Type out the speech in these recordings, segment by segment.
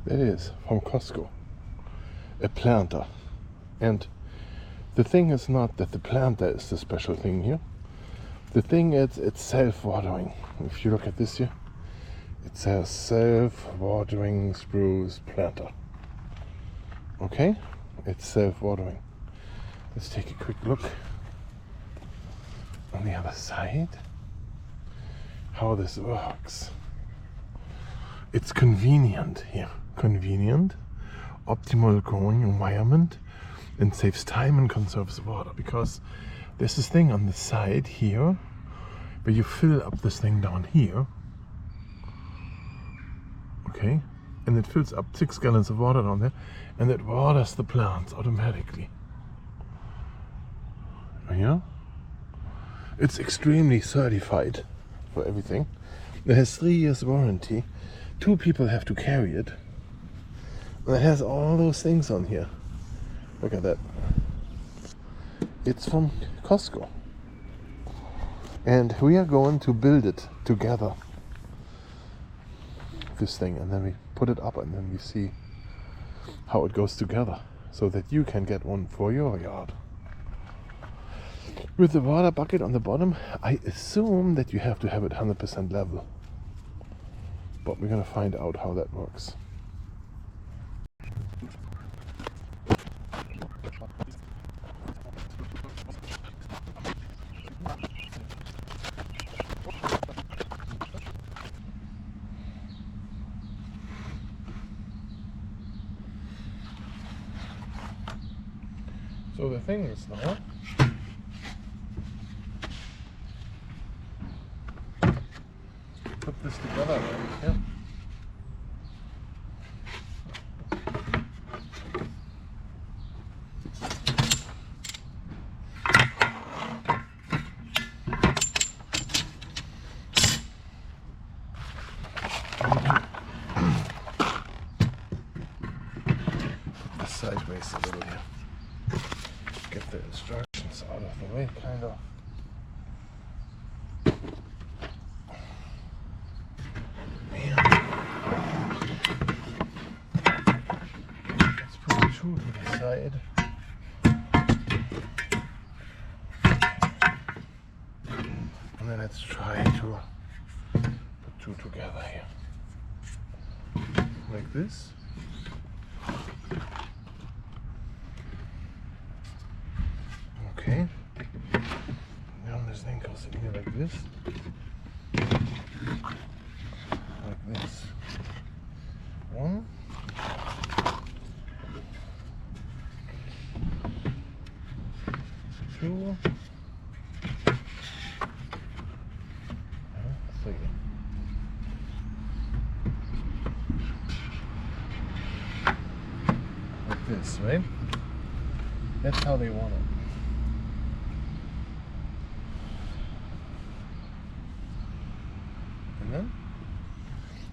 That is from Costco. A planter. And the thing is not that the planter is the special thing here. The thing is it's self-watering. If you look at this here, it says self-watering spruce planter. Okay? It's self-watering. Let's take a quick look on the other side how this works. It's convenient here. Convenient, optimal growing environment, and saves time and conserves water, because there's this thing on the side here where you fill up this thing down here, okay, and it fills up 6 gallons of water down there, and it waters the plants automatically. Yeah, it's extremely certified for everything. It has 3 years warranty. 2 people have to carry it. And it has all those things on here. Look at that. It's from Costco. And we are going to build it together. This thing. And then we put it up and then we see how it goes together. So that you can get one for your yard. With the water bucket on the bottom, I assume that you have to have it 100% level. But we're going to find out how that works. So the thing is now, put this together right here. Put this sideways a little here. Get the instructions out of the way, kind of. Let's put the 2 to the side. And then let's try to put 2 together here. Like this. Okay. Now this thing goes in here like this. Like this. 1. 2. 3. Like this, right? That's how they want it. And then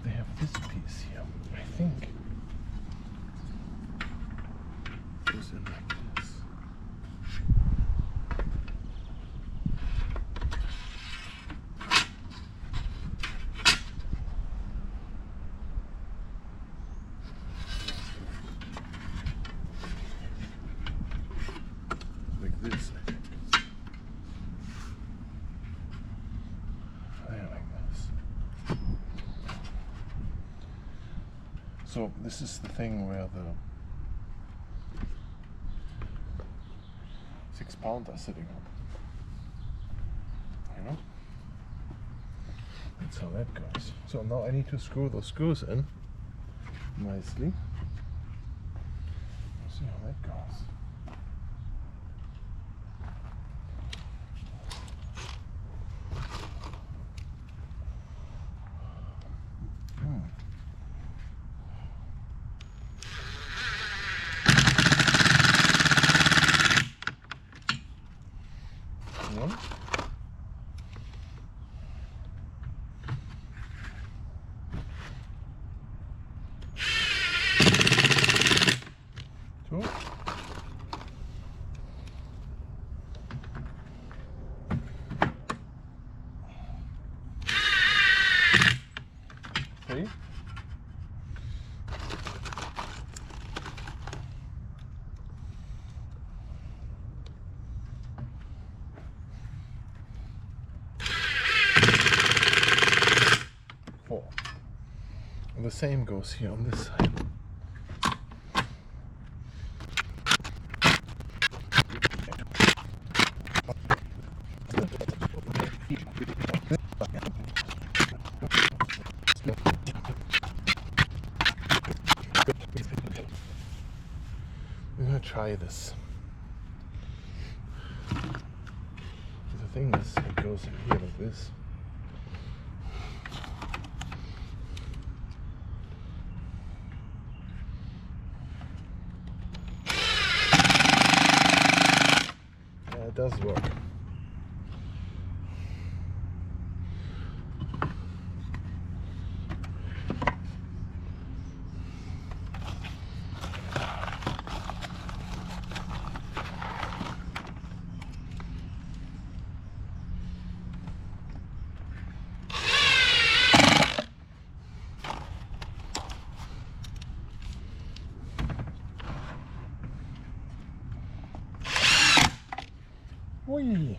they have this piece here, I think. Goes in like this. Like this, I think. There, like this. So this is the thing where the 6 pound are sitting on. You know? That's how that goes. So now I need to screw those screws in nicely. We'll see how that goes. One. 2. 3. The same goes here on this side. I'm gonna try this. The thing is, it goes in here like this. Yeah, it does work. Whee!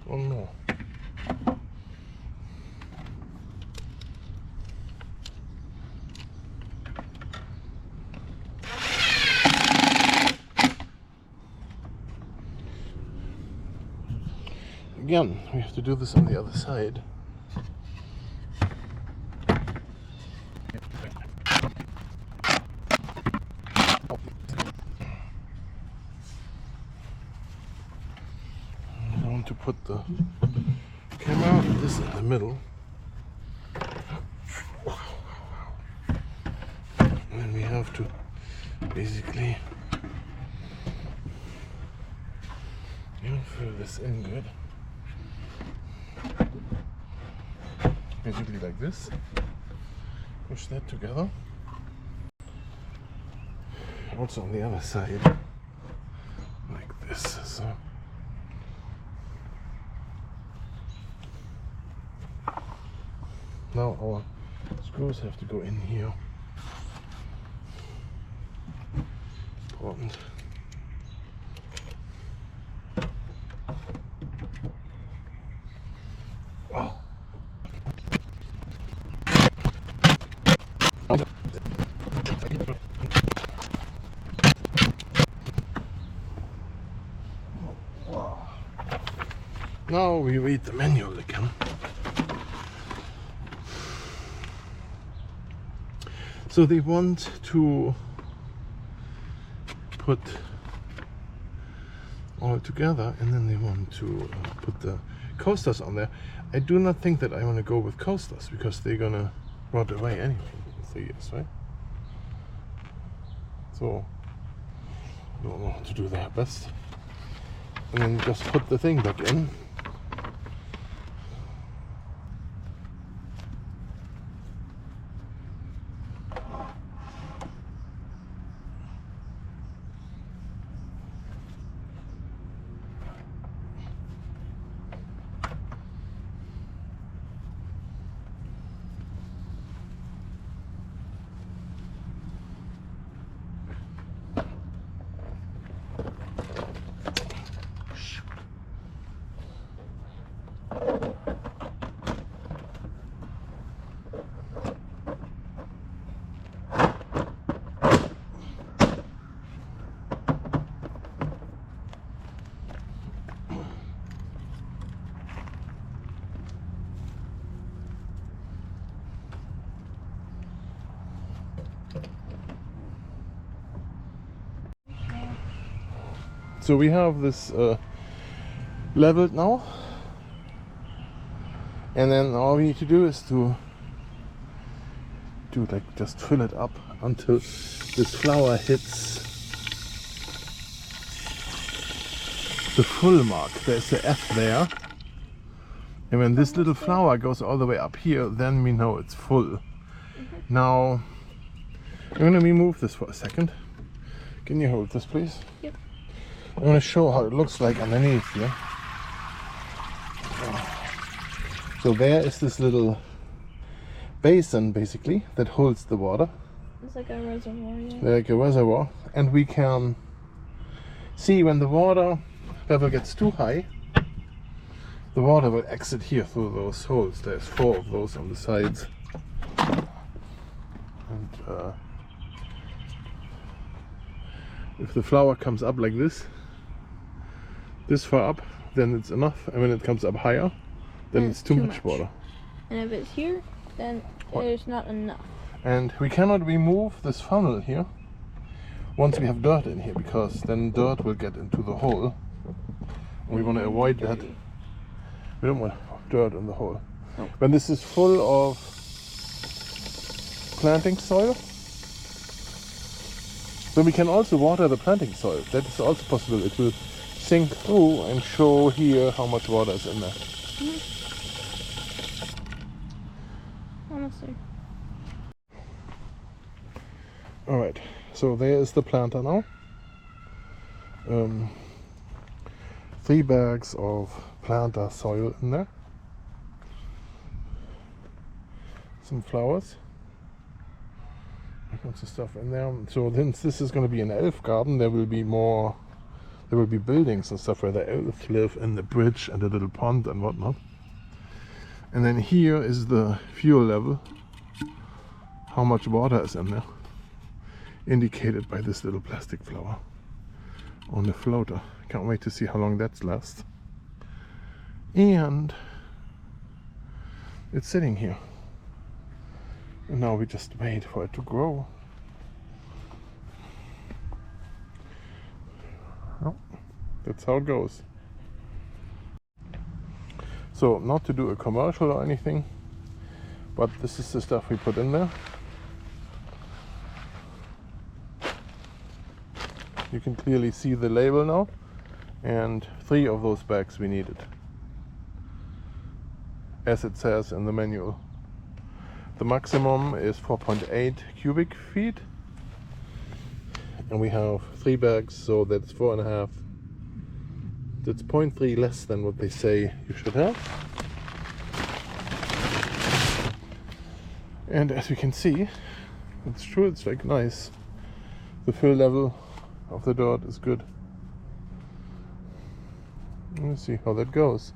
One more. Again, we have to do this on the other side. I want to put the camera this in the middle. And then we have to basically fill this in good. Basically like this. Push that together. Also on the other side, like this. So now our screws have to go in here. Important. Oh. Now we read the manual again. So they want to put all together, and then they want to put the coasters on there. I do not think that I want to go with coasters because they're gonna rot away anyway in 3 years, right? So I don't know how to do that best. And then just put the thing back in. So we have this leveled now, and then all we need to do is to just fill it up until this flower hits the full mark. There's the F there, and when this little flower goes all the way up here, then we know it's full. Now I'm gonna remove this for a second. Can you hold this, please? Yep. I'm going to show how it looks like underneath here. So there is this little basin basically that holds the water. It's like a reservoir, yeah. Like a reservoir. And we can see when the water level gets too high, the water will exit here through those holes. There's 4 of those on the sides. And if the flower comes up like this far up, then it's enough. And when it comes up higher, then it's too much water. And if it's here, then there's not enough. And we cannot remove this funnel here once we have dirt in here, because then dirt will get into the hole. And we want to avoid that. We don't want dirt in the hole. No. When this is full of planting soil, then we can also water the planting soil. That is also possible. It will sink through and show here how much water is in there. Honestly. Alright, so there is the planter now. 3 bags of planter soil in there. Some flowers. Lots of stuff in there. So since this is going to be an elf garden, there will be buildings and stuff where the elves live, and the bridge and the little pond and whatnot. And then here is the fuel level, how much water is in there, indicated by this little plastic flower on the floater. Can't wait to see how long that lasts. And it's sitting here. And now we just wait for it to grow. Well, that's how it goes. So, not to do a commercial or anything, but this is the stuff we put in there. You can clearly see the label now, and 3 of those bags we needed, as it says in the manual. The maximum is 4.8 cubic feet, and we have 3 bags, so that's 4.5. That's 0.3 less than what they say you should have. And as you can see, it's true, it's like nice. The fill level of the dirt is good. Let's see how that goes.